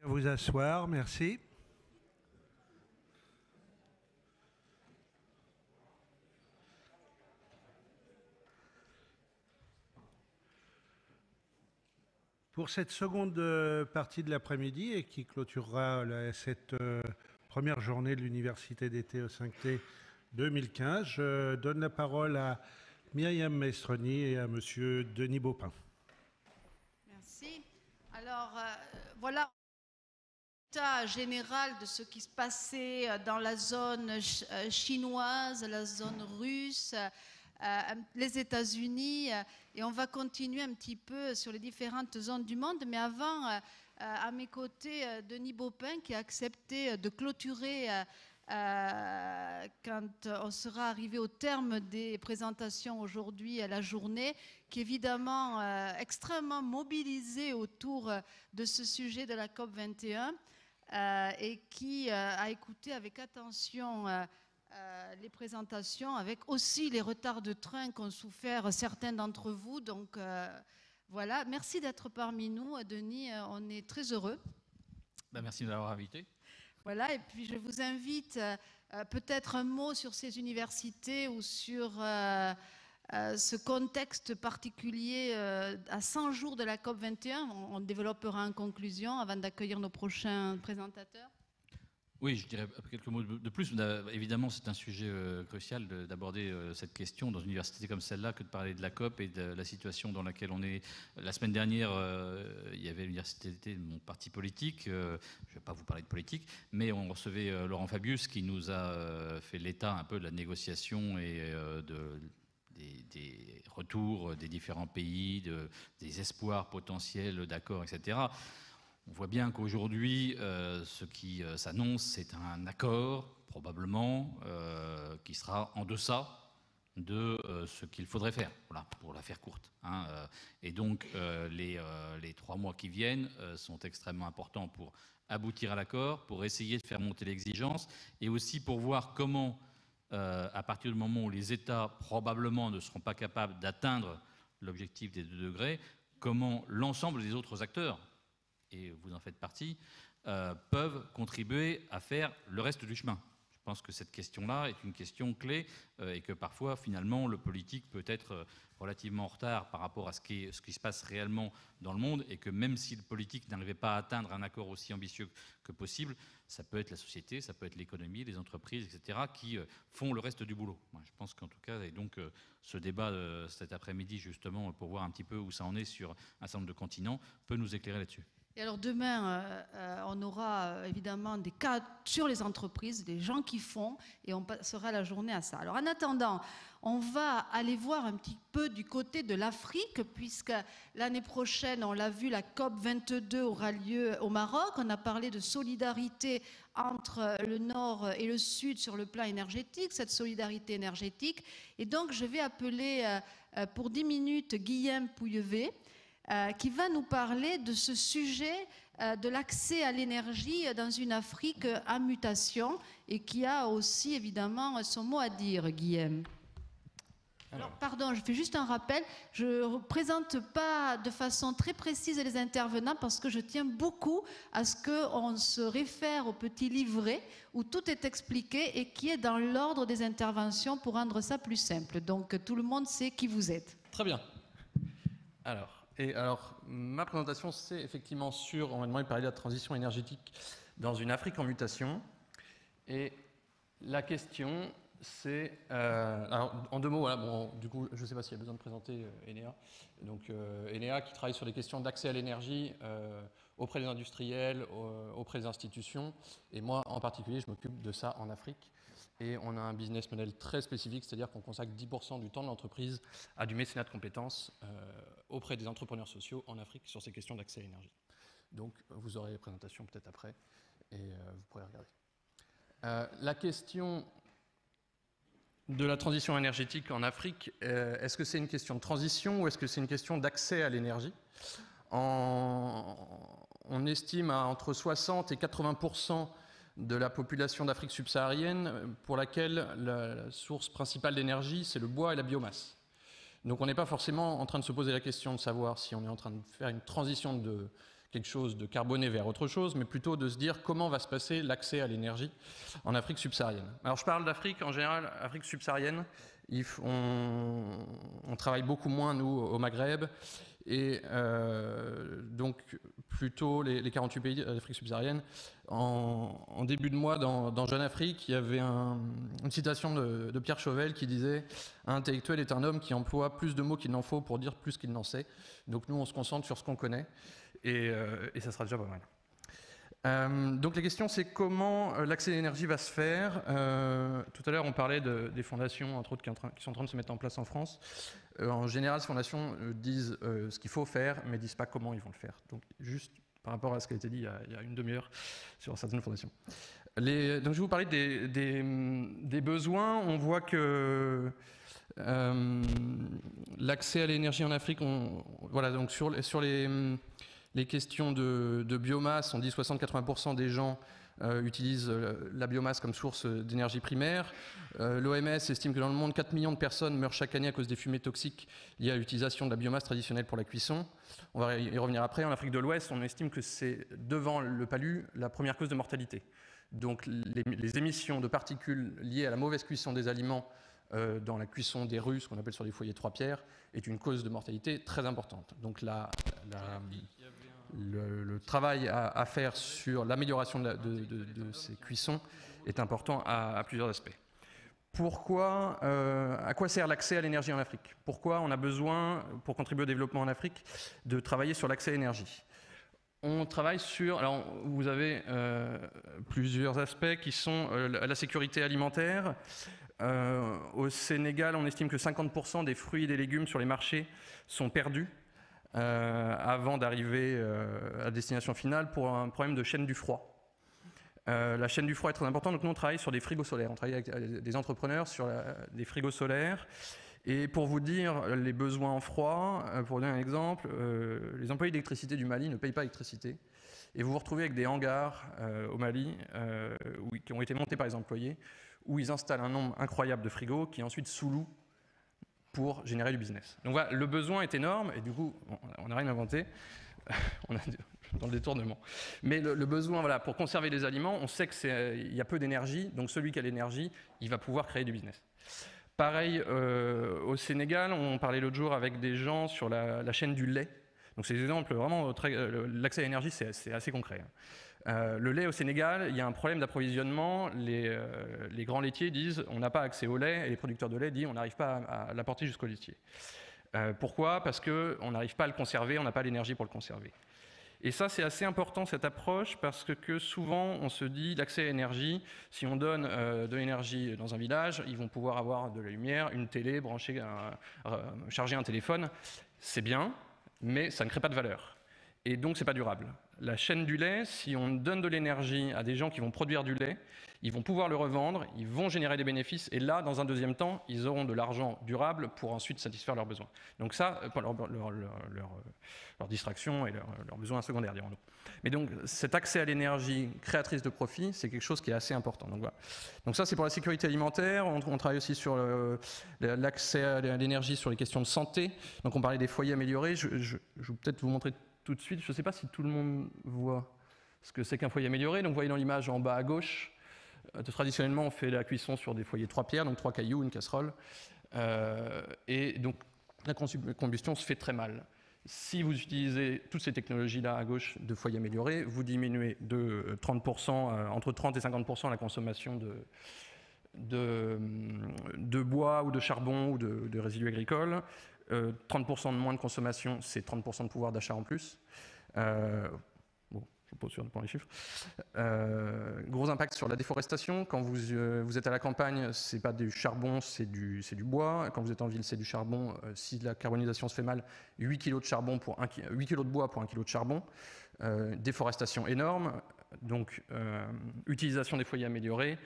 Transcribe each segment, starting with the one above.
À vous asseoir, merci. Pour cette seconde partie de l'après-midi et qui clôturera cette première journée de l'Université d'été au 5T 2015, je donne la parole à Myriam Maestroni et à Monsieur Denis Baupin. Merci. Alors, voilà l'état général de ce qui se passait dans la zone chinoise, la zone russe, les États-Unis, et on va continuer un petit peu sur les différentes zones du monde. Mais avant, à mes côtés, Denis Baupin qui a accepté de clôturer quand on sera arrivé au terme des présentations aujourd'hui à la journée, qui est évidemment extrêmement mobilisé autour de ce sujet de la COP 21 et qui a écouté avec attention les présentations, avec aussi les retards de train qu'ont souffert certains d'entre vous. Donc voilà, merci d'être parmi nous, Denis, on est très heureux. Merci de m'avoir invité. Voilà, et puis je vous invite peut-être un mot sur ces universités ou sur ce contexte particulier à 100 jours de la COP 21. On développera en conclusion avant d'accueillir nos prochains présentateurs. Oui, je dirais quelques mots de plus. Évidemment, c'est un sujet crucial d'aborder cette question dans une université comme celle-là que de parler de la COP et de la situation dans laquelle on est. La semaine dernière, il y avait l'université d'été de mon parti politique. Je ne vais pas vous parler de politique, mais on recevait Laurent Fabius qui nous a fait l'état un peu de la négociation et des retours des différents pays, des espoirs potentiels d'accords, etc. On voit bien qu'aujourd'hui, ce qui s'annonce, c'est un accord, probablement, qui sera en deçà de ce qu'il faudrait faire, voilà, pour la faire courte. Et donc, les 3 mois qui viennent sont extrêmement importants pour aboutir à l'accord, pour essayer de faire monter l'exigence, et aussi pour voir comment, à partir du moment où les États, probablement, ne seront pas capables d'atteindre l'objectif des 2 degrés, comment l'ensemble des autres acteurs, et vous en faites partie, peuvent contribuer à faire le reste du chemin. Je pense que cette question-là est une question clé et que parfois, finalement, le politique peut être relativement en retard par rapport à ce qui se passe réellement dans le monde et que même si le politique n'arrivait pas à atteindre un accord aussi ambitieux que possible, ça peut être la société, ça peut être l'économie, les entreprises, etc., qui font le reste du boulot. Moi, je pense qu'en tout cas, et donc ce débat cet après-midi, justement, pour voir un petit peu où ça en est sur un certain nombre de continents, peut nous éclairer là-dessus. Et alors demain, on aura évidemment des cas sur les entreprises, des gens qui font, et on passera la journée à ça. Alors en attendant, on va aller voir un petit peu du côté de l'Afrique, puisque l'année prochaine, on l'a vu, la COP 22 aura lieu au Maroc. On a parlé de solidarité entre le Nord et le Sud sur le plan énergétique, cette solidarité énergétique. Et donc je vais appeler pour 10 minutes Guillaume Pouillevé, qui va nous parler de ce sujet de l'accès à l'énergie dans une Afrique en mutation et qui a aussi évidemment son mot à dire, Guillaume. Alors, pardon, je fais juste un rappel, je ne présente pas de façon très précise les intervenants parce que je tiens beaucoup à ce qu'on se réfère au petit livret où tout est expliqué et qui est dans l'ordre des interventions pour rendre ça plus simple. Donc tout le monde sait qui vous êtes. Très bien. Alors, ma présentation, c'est effectivement on m'a demandé de parler de la transition énergétique dans une Afrique en mutation. Et la question, c'est... alors, en 2 mots, voilà, bon, du coup, je ne sais pas s'il y a besoin de présenter Enea. Donc, Enea qui travaille sur les questions d'accès à l'énergie auprès des industriels, auprès des institutions. Et moi, en particulier, je m'occupe de ça en Afrique. Et on a un business model très spécifique, c'est-à-dire qu'on consacre 10% du temps de l'entreprise à du mécénat de compétences auprès des entrepreneurs sociaux en Afrique sur ces questions d'accès à l'énergie. Donc, vous aurez les présentations peut-être après et vous pourrez regarder. La question de la transition énergétique en Afrique, est-ce que c'est une question de transition ou est-ce que c'est une question d'accès à l'énergie ? On estime à entre 60 et 80% de la population d'Afrique subsaharienne pour laquelle la source principale d'énergie, c'est le bois et la biomasse. Donc on n'est pas forcément en train de se poser la question de savoir si on est en train de faire une transition de quelque chose de carboné vers autre chose, mais plutôt de se dire comment va se passer l'accès à l'énergie en Afrique subsaharienne. Alors je parle d'Afrique, en général, Afrique subsaharienne, on travaille beaucoup moins, nous, au Maghreb, et donc plutôt les 48 pays d'Afrique subsaharienne. En début de mois, dans Jeune Afrique, il y avait une citation de Pierre Chauvel qui disait « Un intellectuel est un homme qui emploie plus de mots qu'il n'en faut pour dire plus qu'il n'en sait ». Donc nous, on se concentre sur ce qu'on connaît, et ça sera déjà pas mal. Donc la question, c'est comment l'accès à l'énergie va se faire. Tout à l'heure, on parlait des fondations, entre autres, qui sont en train de se mettre en place en France. En général, ces fondations disent ce qu'il faut faire, mais disent pas comment ils vont le faire. Donc juste par rapport à ce qui a été dit il y a une demi-heure sur certaines fondations. Donc je vais vous parler des besoins. On voit que l'accès à l'énergie en Afrique, voilà, donc sur les questions de biomasse, on dit 60-80% des gens utilisent la biomasse comme source d'énergie primaire. L'OMS estime que dans le monde, 4 millions de personnes meurent chaque année à cause des fumées toxiques liées à l'utilisation de la biomasse traditionnelle pour la cuisson. On va y revenir après. En Afrique de l'Ouest, on estime que c'est, devant le palu, la première cause de mortalité. Donc les émissions de particules liées à la mauvaise cuisson des aliments dans la cuisson des rues, ce qu'on appelle sur des foyers 3 pierres, est une cause de mortalité très importante. Donc le travail à faire sur l'amélioration de ces cuissons est important à plusieurs aspects. Pourquoi, à quoi sert l'accès à l'énergie en Afrique? Pourquoi on a besoin, pour contribuer au développement en Afrique, de travailler sur l'accès à l'énergie? On travaille sur, alors vous avez plusieurs aspects qui sont la sécurité alimentaire. Au Sénégal, on estime que 50% des fruits et des légumes sur les marchés sont perdus avant d'arriver à destination finale pour un problème de chaîne du froid. La chaîne du froid est très importante, donc nous on travaille sur des frigos solaires. On travaille avec des entrepreneurs sur des frigos solaires. Et pour vous dire les besoins en froid, pour vous donner un exemple, les employés d'électricité du Mali ne payent pas l'électricité. Et vous vous retrouvez avec des hangars au Mali qui ont été montés par les employés, où ils installent un nombre incroyable de frigos qui ensuite sous-louent pour générer du business. Donc voilà, le besoin est énorme et du coup, on n'a rien inventé. On a dans le détournement. Mais le besoin, voilà, pour conserver les aliments, on sait qu'il y a peu d'énergie, donc celui qui a l'énergie, il va pouvoir créer du business. Pareil, au Sénégal, on parlait l'autre jour avec des gens sur la chaîne du lait. Donc c'est des exemples vraiment l'accès à l'énergie, c'est assez concret. Le lait au Sénégal, il y a un problème d'approvisionnement. Les grands laitiers disent on n'a pas accès au lait, et les producteurs de lait disent on n'arrive pas à l'apporter jusqu'au laitier. Pourquoi? Parce qu'on n'arrive pas à le conserver, on n'a pas l'énergie pour le conserver. Et ça, c'est assez important, cette approche, parce que souvent, on se dit l'accès à l'énergie, si on donne de l'énergie dans un village, ils vont pouvoir avoir de la lumière, une télé, charger un téléphone. C'est bien, mais ça ne crée pas de valeur. Et donc, c'est pas durable. La chaîne du lait, si on donne de l'énergie à des gens qui vont produire du lait, ils vont pouvoir le revendre, ils vont générer des bénéfices, et là, dans un deuxième temps, ils auront de l'argent durable pour ensuite satisfaire leurs besoins. Donc ça, leur distraction et leurs besoins secondaires, dirons-nous. Mais donc, cet accès à l'énergie créatrice de profit, c'est quelque chose qui est assez important. Donc, voilà. Donc ça, c'est pour la sécurité alimentaire. On travaille aussi sur l'accès à l'énergie, sur les questions de santé. Donc on parlait des foyers améliorés. Je vais peut-être vous montrer tout de suite. Je ne sais pas si tout le monde voit ce que c'est qu'un foyer amélioré. Donc vous voyez dans l'image en bas à gauche, traditionnellement on fait la cuisson sur des foyers 3 pierres, donc 3 cailloux, une casserole. Et donc la combustion se fait très mal. Si vous utilisez toutes ces technologies-là à gauche de foyer amélioré, vous diminuez de 30%, entre 30 et 50% la consommation de bois ou de charbon ou de résidus agricoles. 30% de moins de consommation, c'est 30% de pouvoir d'achat en plus. Bon, je pose sur les chiffres. Gros impact sur la déforestation. Quand vous êtes à la campagne, c'est pas du charbon, c'est du bois. Quand vous êtes en ville, c'est du charbon. Si la carbonisation se fait mal, 8 kg de bois pour 1 kg de charbon. Déforestation énorme. Donc, utilisation des foyers améliorés.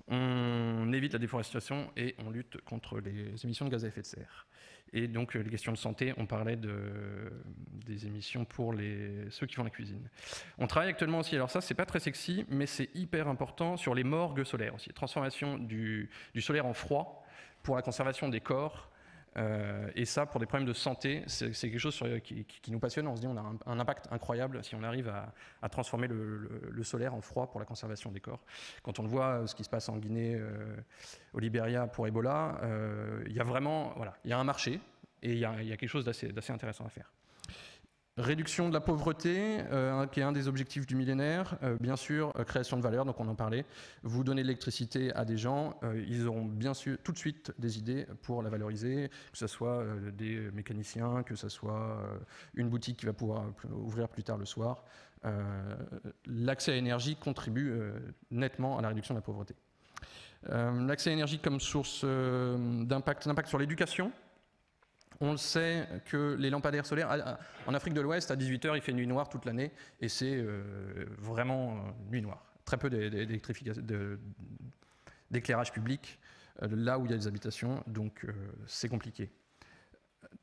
On évite la déforestation et on lutte contre les émissions de gaz à effet de serre. Et donc, les questions de santé, on parlait des émissions pour ceux qui font la cuisine. On travaille actuellement aussi, alors ça, c'est pas très sexy, mais c'est hyper important, sur les morgues solaires aussi. Transformation du solaire en froid pour la conservation des corps Et ça, pour des problèmes de santé, c'est quelque chose qui nous passionne. On se dit on a un impact incroyable si on arrive à transformer le solaire en froid pour la conservation des corps. Quand on voit ce qui se passe en Guinée, au Libéria pour Ebola, il y a vraiment, voilà, il y a un marché et il y a quelque chose d'assez intéressant à faire. Réduction de la pauvreté, qui est un des objectifs du millénaire. Bien sûr, création de valeur, donc on en parlait. Vous donnez de l'électricité à des gens, ils auront bien sûr tout de suite des idées pour la valoriser, que ce soit des mécaniciens, que ce soit une boutique qui va pouvoir ouvrir plus tard le soir. L'accès à l'énergie contribue nettement à la réduction de la pauvreté. L'accès à l'énergie comme source d'impact sur l'éducation. On le sait que les lampadaires solaires, en Afrique de l'Ouest, à 18h, il fait nuit noire toute l'année, et c'est vraiment nuit noire. Très peu d'éclairage public, là où il y a des habitations, donc c'est compliqué.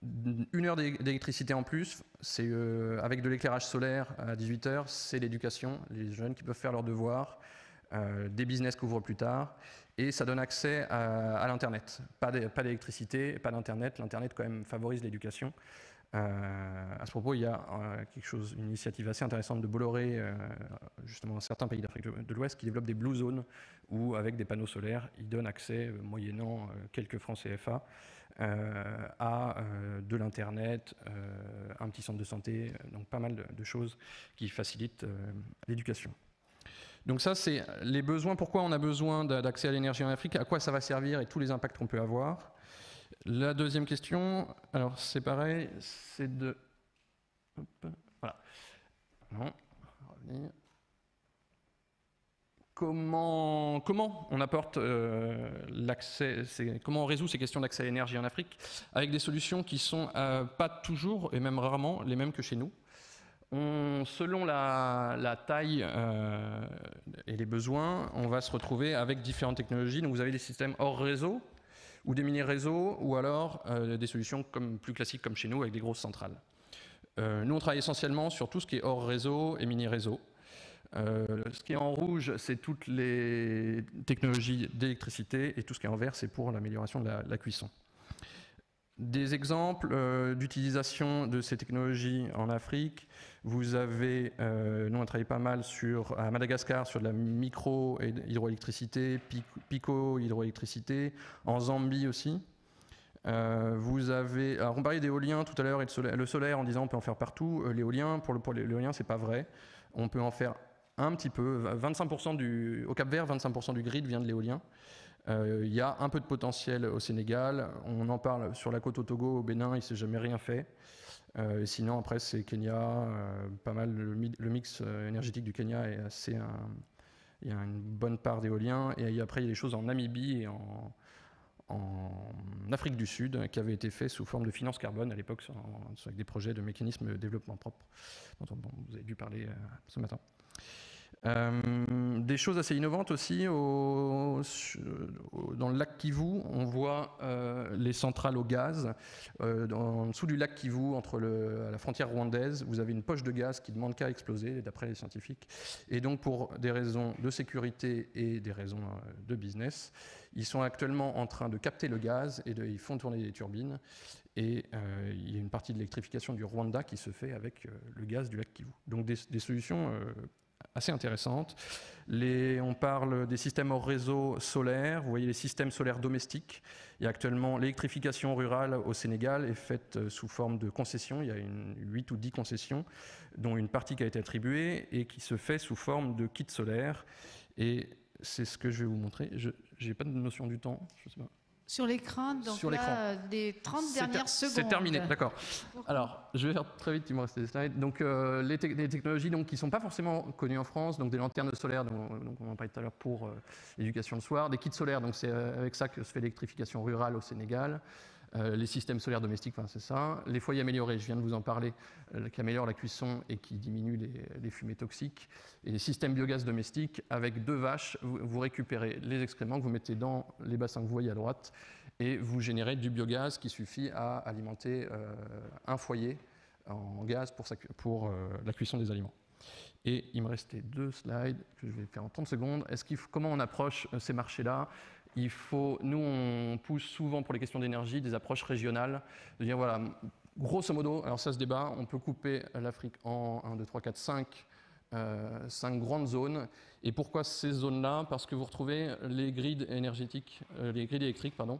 1 heure d'électricité en plus, c'est avec de l'éclairage solaire à 18h, c'est l'éducation, les jeunes qui peuvent faire leurs devoirs, des business qui ouvrent plus tard, et ça donne accès à l'Internet. Pas d'électricité, pas d'Internet. L'Internet, quand même, favorise l'éducation. À ce propos, il y a une initiative assez intéressante de Bolloré, justement dans certains pays d'Afrique de l'Ouest, qui développent des blue zones où, avec des panneaux solaires, ils donnent accès, moyennant quelques francs CFA, à de l'Internet, un petit centre de santé, donc pas mal de choses qui facilitent l'éducation. Donc ça, c'est les besoins. Pourquoi on a besoin d'accès à l'énergie en Afrique, à quoi ça va servir et tous les impacts qu'on peut avoir. La deuxième question, alors c'est pareil, c'est de... Hop, voilà. Non, on va revenir. Comment on apporte l'accès, comment on résout ces questions d'accès à l'énergie en Afrique avec des solutions qui ne sont pas toujours, et même rarement, les mêmes que chez nous. Selon la taille et les besoins, on va se retrouver avec différentes technologies. Donc vous avez des systèmes hors réseau ou des mini-réseaux, ou alors des solutions plus classiques comme chez nous avec des grosses centrales. Nous, on travaille essentiellement sur tout ce qui est hors réseau et mini-réseau. Ce qui est en rouge, c'est toutes les technologies d'électricité, et tout ce qui est en vert, c'est pour l'amélioration de la cuisson. Des exemples d'utilisation de ces technologies en Afrique, vous avez, nous on travaille pas mal à Madagascar sur de la micro-hydroélectricité, pico-hydroélectricité, en Zambie aussi. Vous avez, alors on parlait d'éolien tout à l'heure et le solaire en disant on peut en faire partout. L'éolien, pour l'éolien, c'est pas vrai. On peut en faire un petit peu, 25% au Cap-Vert, 25% du grid vient de l'éolien. Il y a un peu de potentiel au Sénégal, on en parle sur la côte au Togo, au Bénin, il ne s'est jamais rien fait. Et sinon, après, c'est Kenya, pas mal, le mix énergétique du Kenya est assez... il y a une bonne part d'éolien, et après, il y a des choses en Namibie et en Afrique du Sud qui avaient été faits sous forme de finance carbone à l'époque, avec des projets de mécanismes de développement propre, dont vous avez dû parler ce matin. Des choses assez innovantes aussi, dans le lac Kivu, on voit les centrales au gaz. En dessous du lac Kivu, à la frontière rwandaise, vous avez une poche de gaz qui ne demande qu'à exploser, d'après les scientifiques. Et donc, pour des raisons de sécurité et des raisons de business, ils sont actuellement en train de capter le gaz et ils font tourner des turbines. Et il y a une partie de l'électrification du Rwanda qui se fait avec le gaz du lac Kivu. Donc, des solutions assez intéressantes. On parle des systèmes hors réseau solaire. Vous voyez les systèmes solaires domestiques. Il y a actuellement l'électrification rurale au Sénégal est faite sous forme de concessions. Il y a 8 ou 10 concessions, dont une partie qui a été attribuée et qui se fait sous forme de kits solaires. Et c'est ce que je vais vous montrer. Je n'ai pas de notion du temps. Je sais pas. Sur l'écran, donc sur là, des 30 dernières secondes. C'est terminé, d'accord. Alors, je vais faire très vite, il me reste des slides. Donc, les technologies donc, qui ne sont pas forcément connues en France, donc des lanternes solaires, dont on en parlait tout à l'heure pour l'éducation le soir, des kits solaires, donc c'est avec ça que se fait l'électrification rurale au Sénégal. Les systèmes solaires domestiques, enfin, c'est ça. Les foyers améliorés, je viens de vous en parler, qui améliorent la cuisson et qui diminuent les fumées toxiques. Et les systèmes biogaz domestiques, avec 2 vaches, vous récupérez les excréments que vous mettez dans les bassins que vous voyez à droite et vous générez du biogaz qui suffit à alimenter un foyer en gaz pour la cuisson des aliments. Et il me restait 2 slides que je vais faire en 30 secondes. Comment on approche ces marchés-là ? Nous, on pousse souvent pour les questions d'énergie des approches régionales, de dire voilà, grosso modo, alors ça se débat, on peut couper l'Afrique en 1, 2, 3, 4, 5 grandes zones. Et pourquoi ces zones-là? Parce que vous retrouvez les grids énergétiques, les grids électriques, pardon.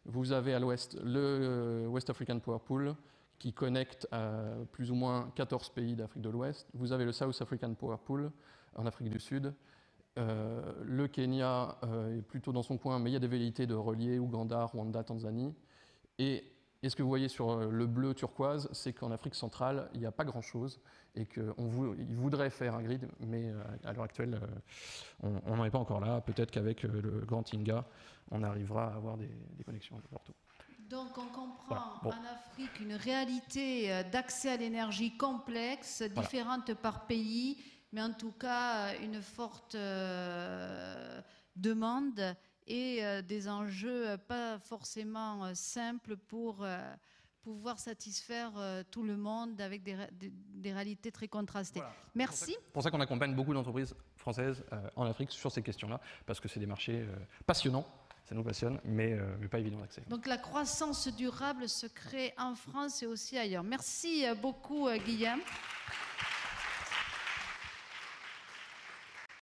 Vous avez à l'ouest le West African Power Pool qui connecte plus ou moins 14 pays d'Afrique de l'Ouest. Vous avez le South African Power Pool en Afrique du Sud. Le Kenya est plutôt dans son coin, mais il y a des velléités de relier Ouganda, Rwanda, Tanzanie. Et ce que vous voyez sur le bleu turquoise, c'est qu'en Afrique centrale, il n'y a pas grand-chose et qu'ils voudraient faire un grid, mais à l'heure actuelle, on n'en est pas encore là. Peut-être qu'avec le Grand Inga, on arrivera à avoir des connexions partout. Donc on comprend voilà. Bon. en Afrique une réalité d'accès à l'énergie complexe, voilà. différente par pays, mais en tout cas une forte demande et des enjeux pas forcément simples pour pouvoir satisfaire tout le monde avec des réalités très contrastées. Voilà. Merci. C'est pour ça qu'on accompagne beaucoup d'entreprises françaises en Afrique sur ces questions-là, parce que c'est des marchés passionnants, ça nous passionne, mais pas évident d'accès. Donc la croissance durable se crée en France et aussi ailleurs. Merci beaucoup Guillaume.